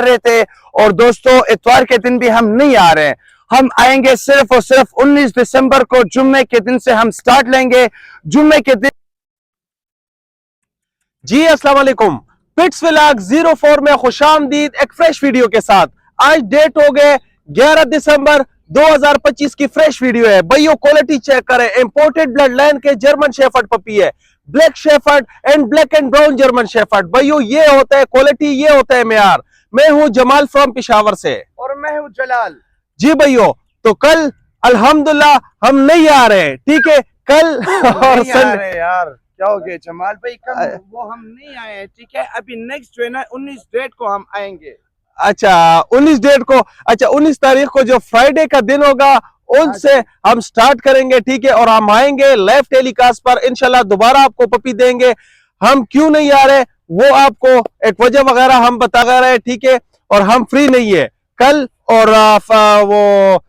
रहे थे। और दोस्तों इतवार के दिन भी हम नहीं आ रहे हैं, हम आएंगे सिर्फ और सिर्फ 19 दिसंबर को जुम्मे के दिन से हम स्टार्ट लेंगे। जुम्मे के दिन जी अस्सलाम वालेकुम, पिट्स व्लॉग 04 में खुशामदीद एक फ्रेश वीडियो के साथ। आज डेट हो गए 11 दिसंबर 2025 की फ्रेश वीडियो है। भाइयों क्वालिटी चेक करें, इंपोर्टेड ब्लड लाइन के जर्मन शेफर्ड पपी है, black shepherd and black and brown German shepherd. भाइयों ये होता है क्वालिटी, ये होता है मेयार। मैं हूं जमाल फ्रॉम पेशावर से और मैं हूं जलाल। जी भाइयों, तो कल अल्हम्दुलिल्लाह हम नहीं आ रहे हैं, ठीक है। कल और संडे यार क्या हो गया जमाल भाई, कल वो हम नहीं आए हैं, ठीक है। अभी नेक्स्ट जो है ना 19 डेट को हम आएंगे। अच्छा 19 डेट को, अच्छा 19 तारीख को जो फ्राइडे का दिन होगा उनसे हम स्टार्ट करेंगे, ठीक है। और हम आएंगे लाइव टेलीकास्ट पर इंशाल्लाह, दोबारा आपको पपी देंगे। हम क्यों नहीं आ रहे वो आपको एक वजह वगैरह हम बता रहे हैं, ठीक है। और हम फ्री नहीं है कल और वो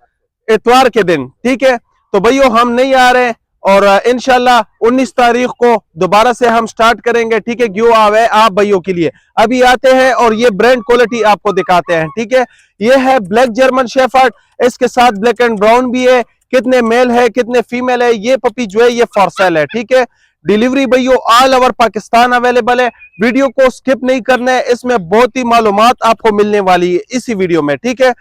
इतवार के दिन, ठीक है। तो भाइयों हम नहीं आ रहे और इंशाल्लाह 19 तारीख को दोबारा से हम स्टार्ट करेंगे, ठीक है। क्यों आवे आप भाइयों के लिए अभी आते हैं और ये ब्रांड क्वालिटी आपको दिखाते हैं, ठीक है। ये है ब्लैक जर्मन शेफर्ड, इसके साथ ब्लैक एंड ब्राउन भी है। कितने मेल है कितने फीमेल है, ये पपी जो है ये फॉर सेल है, ठीक है। डिलीवरी भाइयों ऑल ओवर पाकिस्तान अवेलेबल है। वीडियो को स्किप नहीं करना है, इसमें बहुत ही मालूमात आपको मिलने वाली है इसी वीडियो में, ठीक है।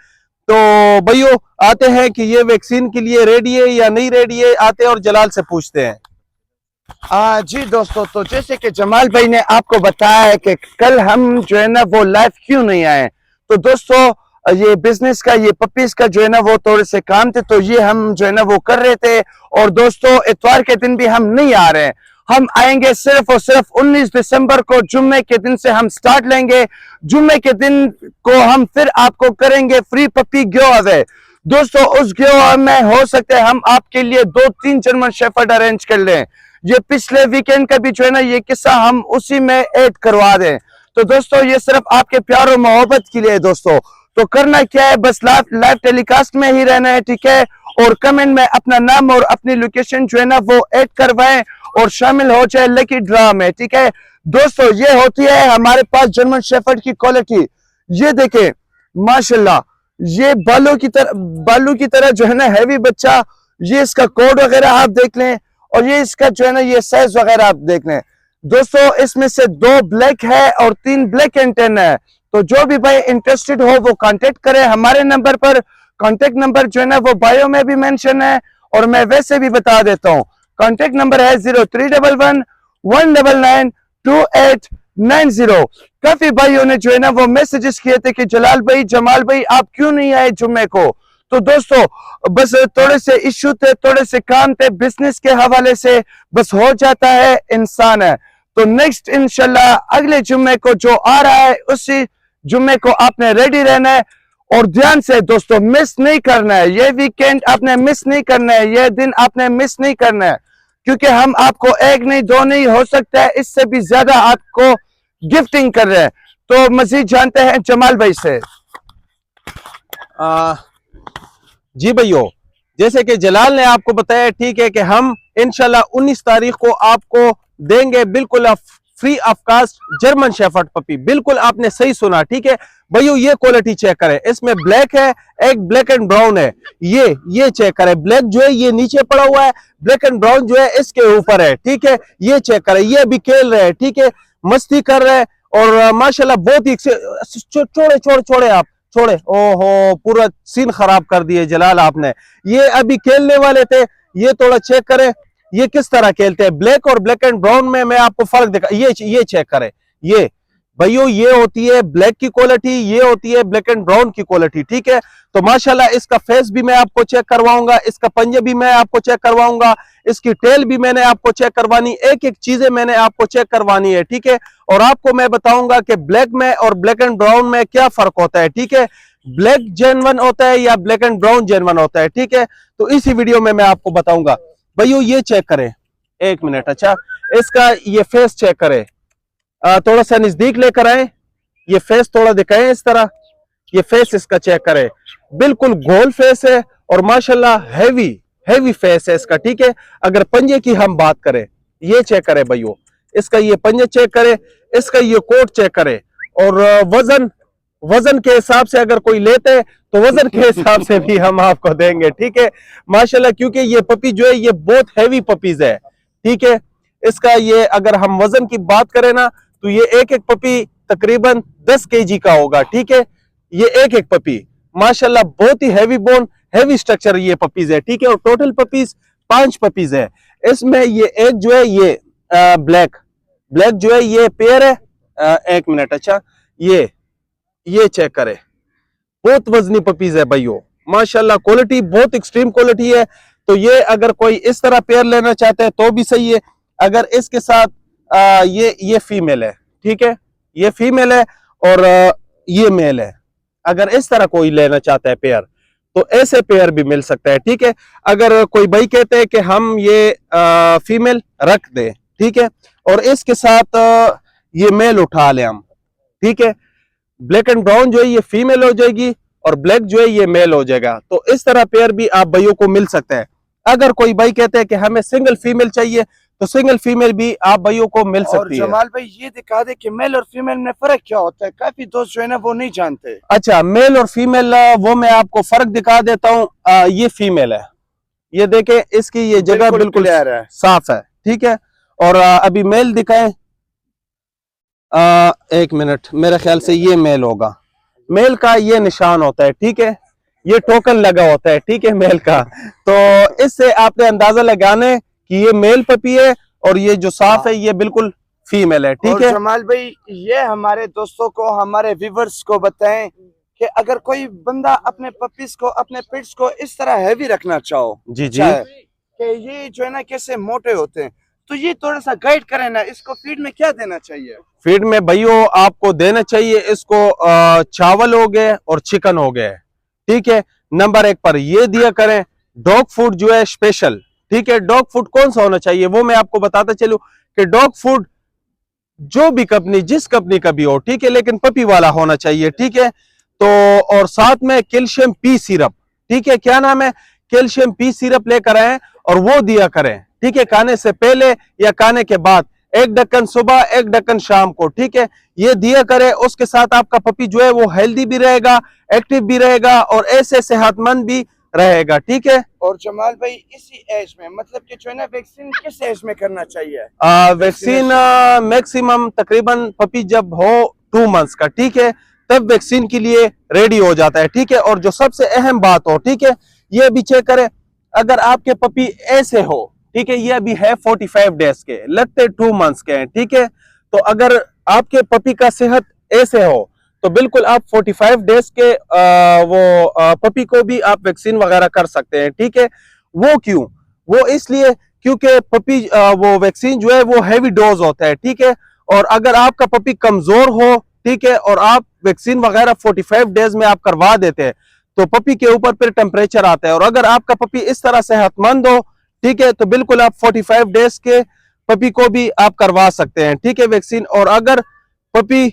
तो भाइयों आते हैं कि ये वैक्सीन के लिए रेडी है या नहीं रेडी है, आते हैं और जलाल से पूछते हैं। जी दोस्तों, तो जैसे कि जमाल भाई ने आपको बताया है कि कल हम जो है ना वो लाइव क्यों नहीं आए, तो दोस्तों ये बिजनेस का, ये पपीज का जो है ना वो थोड़े से काम थे, तो ये हम जो है ना वो कर रहे थे। और दोस्तों इतवार के दिन भी हम नहीं आ रहे हैं, हम आएंगे सिर्फ और सिर्फ 19 दिसंबर को जुम्मे के दिन से हम स्टार्ट लेंगे। जुम्मे के दिन को हम फिर आपको करेंगे फ्री पपी गिव अवे। दोस्तों उस गिव अवे में हो सकता है हम आपके लिए 2-3 जर्मन शेफर्ड अरेंज कर लें। ये पिछले वीकेंड का भी जो है ना ये किस्सा हम उसी में ऐड करवा दें। तो दोस्तों ये सिर्फ आपके प्यार और मोहब्बत के लिए दोस्तों। तो करना क्या है, बस लाइव टेलीकास्ट में ही रहना है, ठीक है। और कमेंट में अपना नाम और अपनी लोकेशन जो है ना वो ऐड करवाएं और शामिल हो जाए लकी ड्रा में, ठीक है। दोस्तों ये होती है हमारे पास जर्मन शेफर्ड की क्वालिटी। ये देखें माशाल्लाह, ये बालू की तरह जो है ना हैवी बच्चा। ये इसका कोड वगैरह आप देख लें और ये इसका जो है ना ये साइज वगैरह आप देख लें। दोस्तों इसमें से 2 ब्लैक है और 3 ब्लैक एंड 10 है। तो जो भी भाई इंटरेस्टेड हो वो कांटेक्ट करे हमारे नंबर पर। कांटेक्ट नंबर जो है ना वो बायो में भी मेंशन है और मैं वैसे भी बता देता हूँ। कांटेक्ट नंबर है 0311 199 2890। काफी भाइयों ने जो है ना वो मैसेजेस किए थे कि जलाल भाई जमाल भाई आप क्यों नहीं आए जुम्मे को। तो दोस्तों बस थोड़े से इश्यू थे, थोड़े से काम थे बिजनेस के हवाले से, बस हो जाता है, इंसान है। तो नेक्स्ट इंशाल्लाह अगले जुम्मे को जो आ रहा है उसी जुम्मे को आपने रेडी रहना है। और ध्यान से दोस्तों मिस नहीं करना है, ये वीकेंड आपने मिस नहीं करना है, ये दिन आपने मिस नहीं करना है, क्योंकि हम आपको 1 नहीं 2 नहीं, हो सकता है इससे भी ज्यादा आपको गिफ्टिंग कर रहे हैं। तो मजीद जानते हैं जमाल भाई से। जी भाइयों जैसे कि जलाल ने आपको बताया, ठीक है, कि हम इंशाल्लाह 19 तारीख को आपको देंगे बिल्कुल free of cost German shepherd puppy. बिल्कुल आपने सही सुना, ठीक है भाइयों। ये क्वालिटी चेक करें, इसमें ब्लैक है, एक ब्लैक एंड ब्राउन है। ये चेक करें, ब्लैक जो है ये नीचे पड़ा हुआ है, ब्लैक एंड ब्राउन जो है इसके ऊपर है, ठीक है। ये चेक करें, ये भी खेल रहे हैं, ठीक है, मस्ती कर रहे हैं और माशाल्लाह बहुत ही छोड़े आप छोड़े। ओहो पूरा सीन खराब कर दिए जलाल आपने। ये अभी खेलने वाले थे, ये थोड़ा चेक करें ये किस तरह खेलते हैं। ब्लैक और ब्लैक एंड ब्राउन में मैं आपको फर्क दिखा, ये चेक करें। ये भाइयों ये होती है ब्लैक की क्वालिटी, ये होती है ब्लैक एंड ब्राउन की क्वालिटी, ठीक है। तो माशाल्लाह इसका फेस भी मैं आपको चेक करवाऊंगा, इसका पंजे भी मैं आपको चेक करवाऊंगा, इसकी टेल भी मैंने आपको चेक करवानी, एक एक चीजें मैंने आपको चेक करवानी है, ठीक है। और आपको मैं बताऊंगा कि ब्लैक में और ब्लैक एंड ब्राउन में क्या फर्क होता है, ठीक है। ब्लैक जेन्युइन होता है या ब्लैक एंड ब्राउन जेन्युइन होता है, ठीक है। तो इसी वीडियो में मैं आपको बताऊंगा। भाइयों ये चेक करें, 1 मिनट, अच्छा इसका ये फेस चेक करें, थोड़ा सा नजदीक लेकर आए, ये फेस थोड़ा दिखाएं इस तरह, ये फेस इसका चेक करें, बिल्कुल गोल फेस है और माशाल्लाह हैवी फेस है इसका, ठीक है। अगर पंजे की हम बात करें, ये चेक करें भाइयों, इसका ये पंजे चेक करें, इसका ये कोट चेक करें और वजन वजन के हिसाब से अगर कोई लेते हैं तो वजन के हिसाब से भी हम आपको देंगे, ठीक है माशाल्लाह। क्योंकि ये पपी जो है ये बहुत हैवी पपीज है, ठीक है। इसका ये अगर हम वजन की बात करें ना तो ये एक एक पपी तकरीबन 10 kg का होगा, ठीक है। ये एक एक पपी माशाल्लाह बहुत ही हैवी बोन, हैवी स्ट्रक्चर ये पपीज है, ठीक है। और टोटल पपीज 5 पपीज है इसमें। ये एक जो है ये ब्लैक जो है ये पेयर है। एक मिनट, अच्छा ये चेक करें, बहुत वजनी पपीज है भाइयों माशाल्लाह। क्वालिटी बहुत एक्सट्रीम क्वालिटी है। तो ये अगर कोई इस तरह पेयर लेना चाहते हैं तो भी सही है। अगर इसके साथ ये फीमेल है, ठीक है, ये फीमेल है और ये मेल है। अगर इस तरह कोई लेना चाहता है पेयर तो ऐसे पेयर भी मिल सकता है, ठीक है। अगर कोई भाई कहते हैं कि हम ये फीमेल रख दें, ठीक है, और इसके साथ ये मेल उठा लें हम, ठीक है। ब्लैक एंड ब्राउन जो है ये फीमेल हो जाएगी और ब्लैक जो है ये मेल हो जाएगा। तो इस तरह पेयर भी आप भाइयों को मिल सकता है। अगर कोई भाई कहते हैं कि हमें सिंगल फीमेल चाहिए तो सिंगल फीमेल भी आप भाइयों को मिल सकती है। जमाल भाई ये दिखा दे कि मेल और फीमेल में फर्क क्या होता है, काफी दोस्त जो है ना वो नहीं जानते। अच्छा, मेल और फीमेल वो मैं आपको फर्क दिखा देता हूँ। ये फीमेल है, ये देखें इसकी ये जगह बिल्कुल है, साफ है, ठीक है। और अभी मेल दिखाएं, एक मिनट, मेरे ख्याल से ये मेल होगा। मेल का ये निशान होता है, ठीक है, ये टोकन लगा होता है, ठीक है, मेल का। तो इससे आपने अंदाजा लगाने कि ये मेल पपी है और ये जो साफ है ये बिल्कुल फीमेल है, ठीक है। जमाल भाई ये हमारे दोस्तों को, हमारे व्यूवर्स को बताएं कि अगर कोई बंदा अपने पपीज को, अपने पेट्स को इस तरह हैवी रखना चाहो, जी जी, कि ये जो है ना कैसे मोटे होते हैं, तो ये थोड़ा सा गाइड करें ना। इसको फीड में क्या देना चाहिए? फीड में भाइयों आपको देना चाहिए इसको चावल हो गए और चिकन हो गए, ठीक है। नंबर 1 पर ये दिया करें। डॉग फूड जो है स्पेशल, ठीक है। डॉग फूड कौन सा होना चाहिए वो मैं आपको बताता चलूं कि डॉग फूड जो भी कंपनी, जिस कंपनी का भी हो, ठीक है, लेकिन पपी वाला होना चाहिए, ठीक है। तो और साथ में कैल्शियम पी सिरप, ठीक है, क्या नाम है, कैल्शियम पी सिरप लेकर आए और वो दिया करें, ठीक है, खाने से पहले या खाने के बाद। 1 ढक्कन सुबह, 1 ढक्कन शाम को, ठीक है, ये दिया करे। उसके साथ आपका पपी जो है वो हेल्दी भी रहेगा, एक्टिव भी रहेगा और ऐसे सेहतमंद भी रहेगा, ठीक है। और जमाल भाई इसी एज में, मतलब कि जो है ना वैक्सीन किस एज में करना चाहिए? वैक्सीन मैक्सिमम तकरीबन पपी जब हो 2 मंथ्स का, ठीक है, तब वैक्सीन के लिए रेडी हो जाता है, ठीक है। और जो सबसे अहम बात हो, ठीक है, ये भी चेक करें, अगर आपके पपी ऐसे हो, ठीक है, ये अभी है 45 डेज के, लगते 2 मंथ्स के हैं, ठीक है। तो अगर आपके पपी का सेहत ऐसे हो तो बिल्कुल आप 45 डेज के पपी को भी आप वैक्सीन वगैरह कर सकते हैं, ठीक है। वो क्यों? वो इसलिए क्योंकि पपी वो वैक्सीन जो है वो हैवी डोज होता है, ठीक है। और अगर आपका पपी कमजोर हो, ठीक है, और आप वैक्सीन वगैरह 45 डेज में आप करवा देते हैं तो पपी के ऊपर फिर टेम्परेचर आता है। और अगर आपका पपी इस तरह सेहतमंद हो, ठीक है, तो बिल्कुल आप 45 डेज के पपी को भी आप करवा सकते हैं, ठीक है, वैक्सीन। और अगर पपी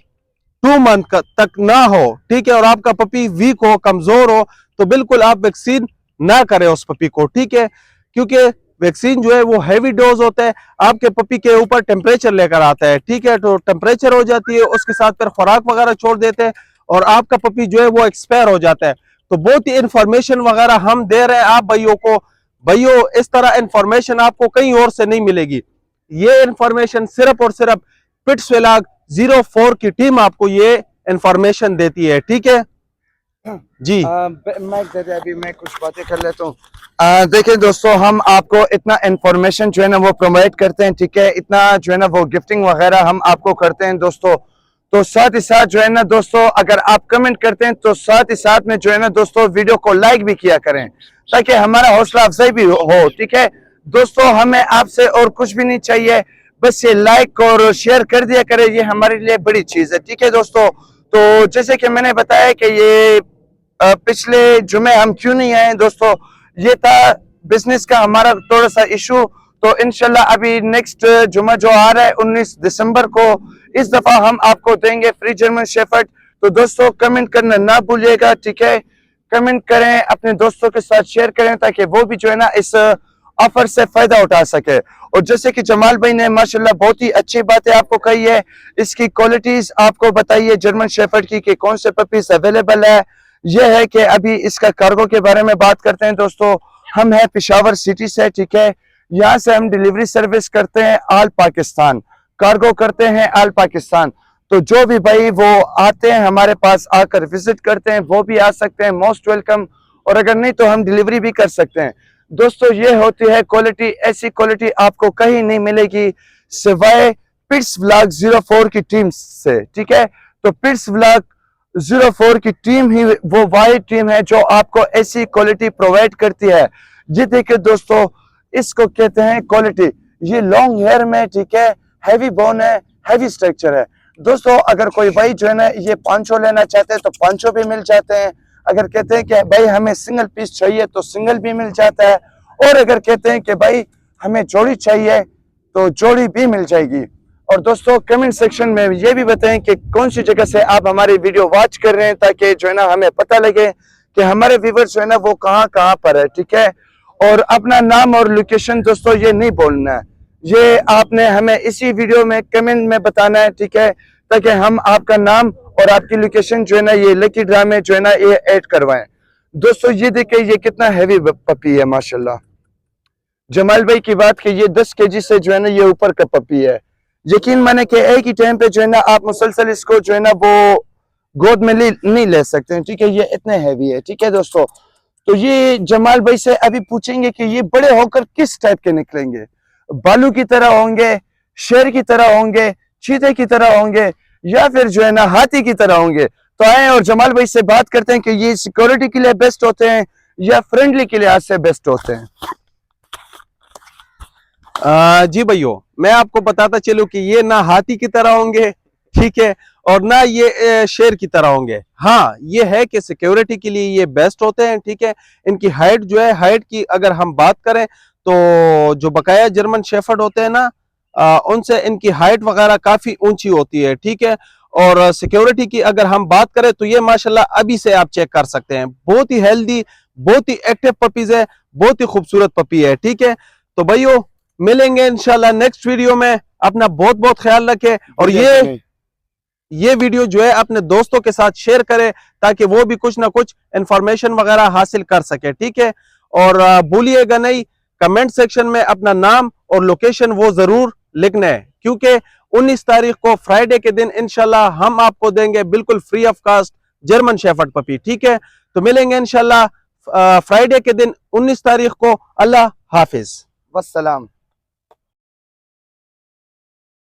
2 मंथ तक ना हो, ठीक है, और आपका पपी वीक हो, कमजोर हो, तो बिल्कुल आप वैक्सीन ना करें उस पपी को, ठीक है। क्योंकि वैक्सीन जो है वो हैवी डोज होता है, आपके पपी के ऊपर टेम्परेचर लेकर आता है, ठीक है। तो टेम्परेचर हो जाती है, उसके साथ फिर खुराक वगैरह छोड़ देते हैं और आपका पपी जो है वो एक्सपायर हो जाता है। तो बहुत ही इंफॉर्मेशन वगैरह हम दे रहे हैं आप भाइयों को। भाइयों, इस तरह इंफॉर्मेशन आपको कहीं और से नहीं मिलेगी। ये इंफॉर्मेशन सिर्फ और सिर्फ पिट्स व्लॉग 04 की टीम आपको ये इंफॉर्मेशन देती है, ठीक है जी। अभी मैं कुछ बातें कर लेता हूँ। देखिए दोस्तों, हम आपको इतना इंफॉर्मेशन जो है ना वो प्रोवाइड करते हैं, ठीक है, इतना जो है ना वो गिफ्टिंग वगैरह हम आपको करते हैं दोस्तों। तो साथ ही साथ जो है ना दोस्तों, अगर आप कमेंट करते हैं तो साथ ही साथ में जो है ना दोस्तों वीडियो को लाइक भी किया करें ताकि हमारा हौसला अफजाई भी हो, ठीक है दोस्तों। हमें आपसे और कुछ भी नहीं चाहिए, बस ये लाइक और शेयर कर दिया करें, ये हमारे लिए बड़ी चीज है, ठीक है दोस्तों। तो जैसे कि मैंने बताया कि ये पिछले जुमे हम क्यों नहीं आए दोस्तों, ये था बिजनेस का हमारा थोड़ा सा इशू। तो इंशाल्लाह अभी नेक्स्ट जुमा जो आ रहा है 19 दिसंबर को, इस दफा हम आपको देंगे फ्री जर्मन शेफर्ड। तो दोस्तों कमेंट करना ना भूलिएगा, ठीक है, कमेंट करें, अपने दोस्तों के साथ शेयर करें ताकि वो भी जो है ना इस ऑफर से फायदा उठा सके। और जैसे कि जमाल भाई ने माशाल्लाह बहुत ही अच्छी बातें आपको कही है, इसकी क्वालिटीज आपको बताइए जर्मन शेफर्ड की कि कौन से पपीज अवेलेबल है। यह है कि अभी इसका कार्गो के बारे में बात करते हैं दोस्तों। हम है पेशावर सिटी से, ठीक है। यहाँ से हम डिलीवरी सर्विस करते हैं ऑल पाकिस्तान, कार्गो करते हैं ऑल पाकिस्तान। तो जो भी भाई वो आते हैं हमारे पास आकर विजिट करते हैं वो भी आ सकते हैं, मोस्ट वेलकम। और अगर नहीं तो हम डिलीवरी भी कर सकते हैं दोस्तों। ये होती है क्वालिटी, ऐसी क्वालिटी आपको कहीं नहीं मिलेगी सिवाय पिट्स व्लॉग 04 की टीम से, ठीक है। तो पिट्स व्लॉग 04 की टीम ही वो वाहिद टीम है जो आपको ऐसी क्वालिटी प्रोवाइड करती है। ये देखिए दोस्तों, इसको कहते हैं क्वालिटी। ये लॉन्ग हेयर में, ठीक है, हैवी बोन है, हैवी स्ट्रक्चर है दोस्तों। अगर कोई भाई जो है ना ये 500 लेना चाहते हैं तो 500 भी मिल जाते हैं। अगर कहते हैं कि भाई हमें सिंगल पीस चाहिए तो सिंगल भी मिल जाता है। और अगर कहते हैं कि भाई हमें जोड़ी चाहिए तो जोड़ी भी मिल जाएगी। और दोस्तों कमेंट सेक्शन में ये भी बताएं कि कौन सी जगह से आप हमारी वीडियो वॉच कर रहे हैं, ताकि जो है ना हमें पता लगे कि हमारे व्यूअर्स जो है ना वो कहाँ कहाँ पर है, ठीक है। और अपना नाम और लोकेशन दोस्तों ये नहीं बोलना है, ये आपने हमें इसी वीडियो में कमेंट में बताना है, ठीक है, ताकि हम आपका नाम और आपकी लोकेशन जो है ना ये लकी ड्रा में जो है ना ये ऐड करवाएं। दोस्तों ये देखिए ये कितना हैवी पपी है माशाल्लाह। जमाल भाई की बात की, ये 10 केजी से जो है ना ये ऊपर का पपी है। यकीन माने कि एक ही टाइम पे जो है ना आप मुसलसल इसको जो है ना वो गोद में नहीं ले सकते हैं, ठीक है। ये इतने हैवी है, ठीक है दोस्तों। तो ये जमाल भाई से अभी पूछेंगे कि ये बड़े होकर किस टाइप के निकलेंगे, बालू की तरह होंगे, शेर की तरह होंगे, चीते की तरह होंगे, या फिर जो है ना हाथी की तरह होंगे। तो आए और जमाल भाई से बात करते हैं कि ये सिक्योरिटी के लिए बेस्ट होते हैं या फ्रेंडली के लिहाज से बेस्ट होते हैं। जी भैया, मैं आपको बताता चलूं कि ये ना हाथी की तरह होंगे, ठीक है, और ना ये शेर की तरह होंगे। हाँ, ये है कि सिक्योरिटी के लिए ये बेस्ट होते हैं, ठीक है। इनकी हाइट जो है, हाइट की अगर हम बात करें तो जो बकाया जर्मन शेफर्ड होते हैं ना, उनसे इनकी हाइट वगैरह काफी ऊंची होती है, ठीक है। और सिक्योरिटी की अगर हम बात करें तो ये माशाल्लाह अभी से आप चेक कर सकते हैं, बहुत ही हेल्दी, बहुत ही एक्टिव पपीज है, बहुत ही खूबसूरत पपी है, ठीक है। तो भाइयों मिलेंगे इंशाल्लाह नेक्स्ट वीडियो में। अपना बहुत बहुत ख्याल रखें और ये वीडियो जो है अपने दोस्तों के साथ शेयर करें ताकि वो भी कुछ ना कुछ इंफॉर्मेशन वगैरह हासिल कर सके, ठीक है। और भूलिएगा नहीं, कमेंट सेक्शन में अपना नाम और लोकेशन वो जरूर लिखना है, क्योंकि 19 तारीख को फ्राइडे के दिन इंशाल्लाह हम आपको देंगे बिल्कुल free of cost German shepherd puppy, ठीक है। तो मिलेंगे इंशाल्लाह फ्राइडे के दिन 19 तारीख को। अल्लाह हाफिज, वस्सलाम।